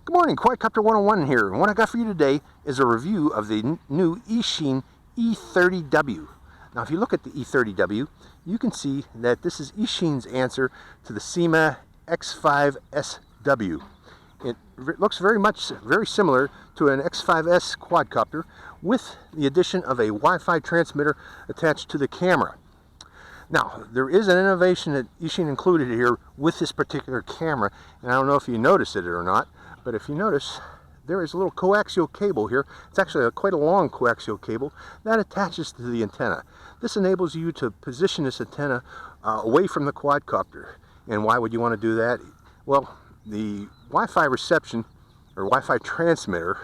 Good morning, Quadcopter 101 here, and what I got for you today is a review of the new Eachine E30W. Now if you look at the E30W, you can see that this is Eachine's answer to the Syma X5SW. It looks very similar to an X5S quadcopter with the addition of a Wi-Fi transmitter attached to the camera. Now, there is an innovation that Eachine included here with this particular camera, and I don't know if you noticed it or not, but if you notice, there is a little coaxial cable here. It's actually quite a long coaxial cable that attaches to the antenna. This enables you to position this antenna away from the quadcopter. And why would you want to do that? Well, the Wi-Fi reception or Wi-Fi transmitter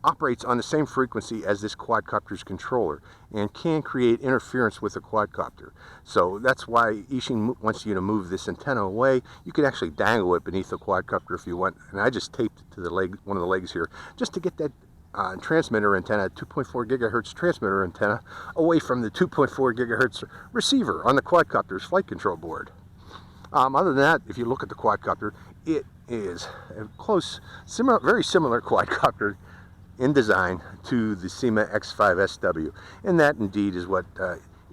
operates on the same frequency as this quadcopter's controller and can create interference with the quadcopter. So that's why Eachine wants you to move this antenna away. You can actually dangle it beneath the quadcopter if you want, and I just taped it to the leg, one of the legs here, just to get that transmitter antenna, 2.4 gigahertz transmitter antenna, away from the 2.4 gigahertz receiver on the quadcopter's flight control board. Other than that, if you look at the quadcopter, it is a very similar quadcopter in design to the Syma X5SW, and that indeed is what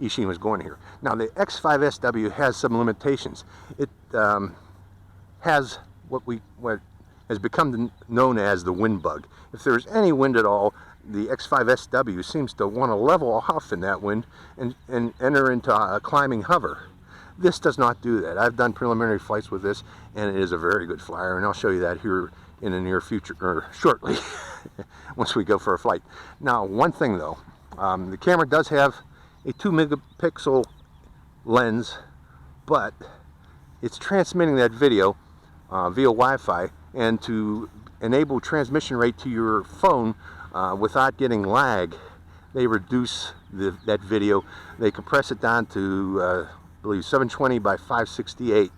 Eachine was going here. Now the X5SW has some limitations. It has what has become known as the wind bug. If there's any wind at all, the X5SW seems to want to level off in that wind and enter into a climbing hover. This does not do that. I've done preliminary flights with this, and it is a very good flyer, and I'll show you that here in the near future, or shortly, once we go for a flight. Now, one thing though, the camera does have a 2 megapixel lens, but it's transmitting that video via Wi-Fi, and to enable transmission rate to your phone without getting lag, they reduce that video. They compress it down to, I believe, 720 by 568.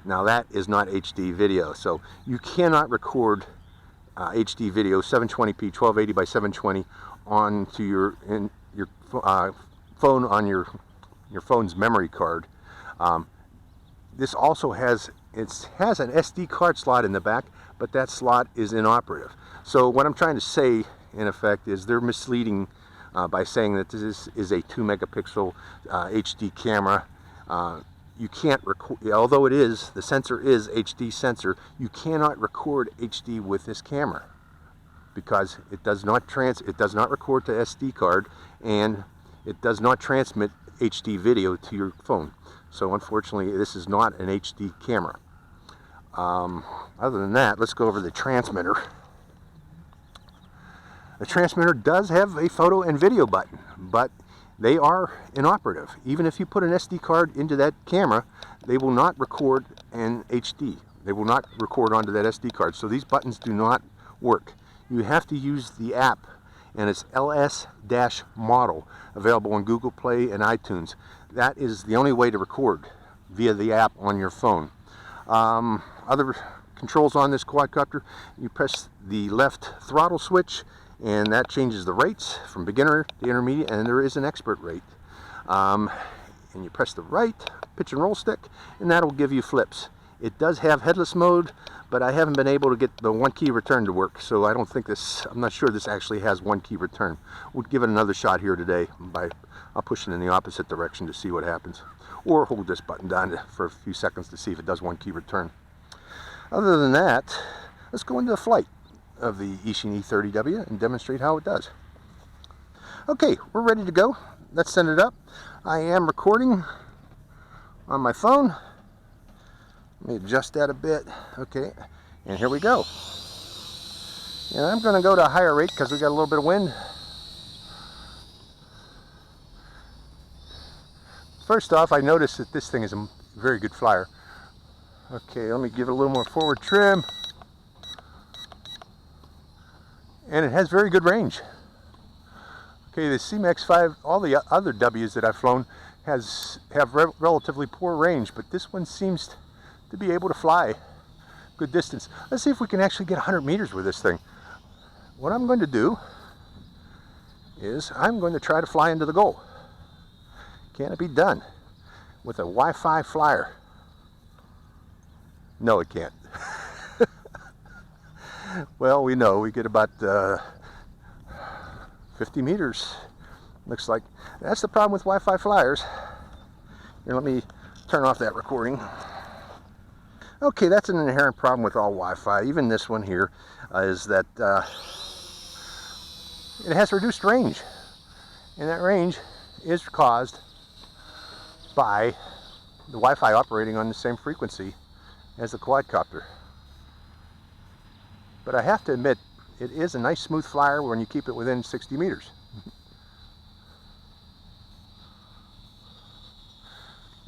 Now that is not HD video, so you cannot record HD video 720p 1280 by 720 onto your phone on your phone's memory card. This also has an SD card slot in the back, but that slot is inoperative. So what I'm trying to say, in effect, is they're misleading by saying that this is a 2 megapixel HD camera. You can't record, although the sensor is HD sensor, you cannot record HD with this camera because it does not record to SD card, and it does not transmit HD video to your phone. So unfortunately, this is not an HD camera. Other than that, let's go over the transmitter. The transmitter does have a photo and video button, but they are inoperative. Even if you put an SD card into that camera, they will not record in HD. They will not record onto that SD card. So these buttons do not work. You have to use the app, and it's LS-Model, available on Google Play and iTunes. That is the only way to record via the app on your phone. Other controls on this quadcopter, you press the left throttle switch, and that changes the rates from beginner to intermediate, and there is an expert rate. And you press the right pitch and roll stick, and that'll give you flips. It does have headless mode, but I haven't been able to get the one key return to work, so I'm not sure this actually has one key return. We'll give it another shot here today I'll push it in the opposite direction to see what happens, or hold this button down for a few seconds to see if it does one key return. Other than that, let's go into the flight of the Eachine E30W and demonstrate how it does. Okay, we're ready to go. Let's send it up. I am recording on my phone. Let me adjust that a bit. Okay, and here we go. And I'm going to go to a higher rate because we got a little bit of wind. First off, I noticed that this thing is a very good flyer. Okay, let me give it a little more forward trim. And it has very good range. Okay, the Syma X5, all the other Ws that I've flown have relatively poor range, but this one seems to be able to fly good distance. Let's see if we can actually get 100 meters with this thing. What I'm going to do is I'm going to try to fly into the goal. Can it be done with a Wi-Fi flyer? No, it can't. Well, we know we get about 50 meters. Looks like that's the problem with Wi-Fi flyers. Here, let me turn off that recording. Okay, that's an inherent problem with all Wi-Fi. Even this one here is that it has reduced range, and that range is caused by the Wi-Fi operating on the same frequency as the quadcopter. But I have to admit, it is a nice smooth flyer when you keep it within 60 meters.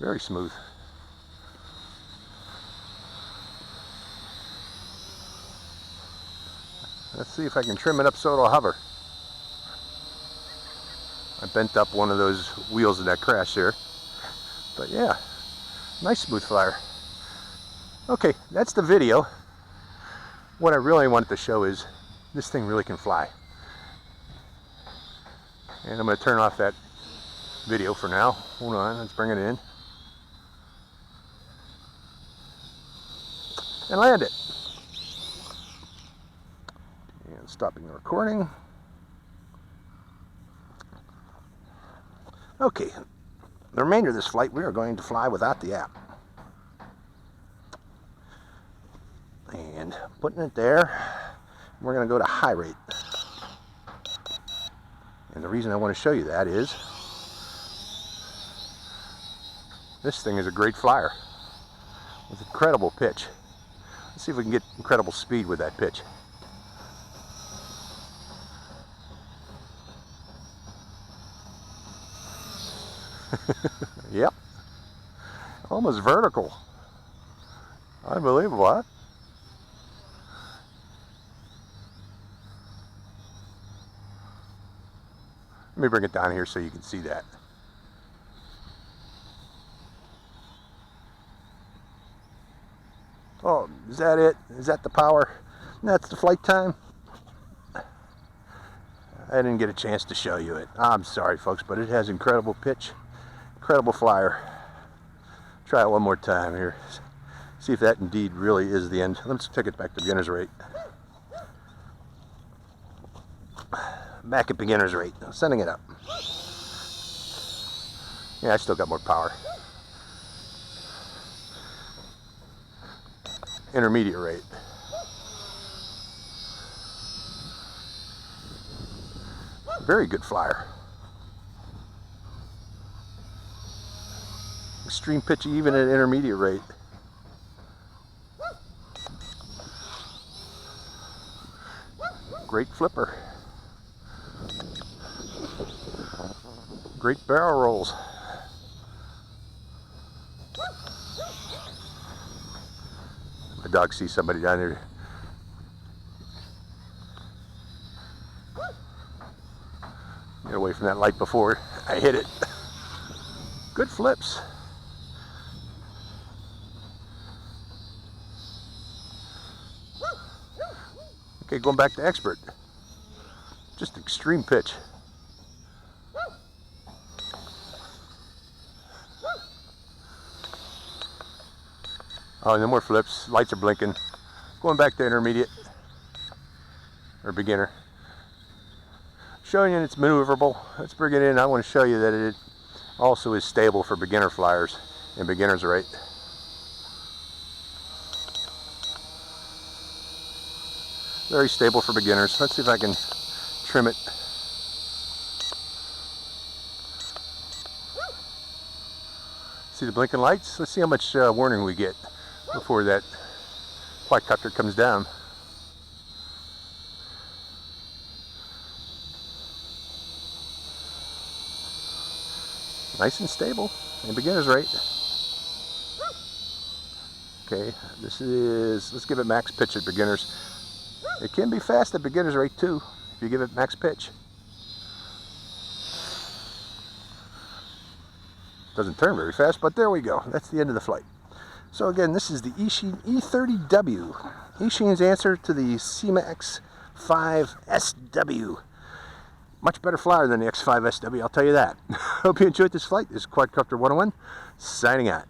Very smooth. Let's see if I can trim it up so it'll hover. I bent up one of those wheels in that crash there. But yeah, nice smooth flyer. Okay, that's the video. What I really wanted to show is this thing really can fly. And I'm going to turn off that video for now. Hold on, let's bring it in. And land it. And stopping the recording. Okay, the remainder of this flight we are going to fly without the app. And putting it there, we're going to go to high rate. And the reason I want to show you that is this thing is a great flyer with incredible pitch. Let's see if we can get incredible speed with that pitch. Yep, almost vertical. Unbelievable, huh? Let me bring it down here so you can see that. Oh, is that it? Is that the power? That's the flight time? I didn't get a chance to show you it. I'm sorry, folks, but it has incredible pitch. Incredible flyer. Try it one more time here. See if that indeed really is the end. Let's take it back to beginner's rate. Back at beginner's rate. Sending it up. Yeah, I still got more power. Intermediate rate. Very good flyer. Extreme pitch even at intermediate rate. Great flipper. Great barrel rolls. My dog sees somebody down there. Get away from that light before I hit it. Good flips. Okay, going back to expert. Just extreme pitch. Oh, no more flips. Lights are blinking. Going back to intermediate or beginner. Showing you it's maneuverable. Let's bring it in. I want to show you that it also is stable for beginner flyers and beginner's rate. Very stable for beginners. Let's see if I can trim it. See the blinking lights? Let's see how much warning we get before that quadcopter comes down. Nice and stable and beginner's rate. Okay, this is, let's give it max pitch at beginners. It can be fast at beginner's rate too, if you give it max pitch. Doesn't turn very fast, but there we go. That's the end of the flight. So again, this is the Eachine E30W. Eachine's answer to the Syma X5SW. Much better flyer than the X5SW, I'll tell you that. Hope you enjoyed this flight. This is Quadcopter 101, signing out.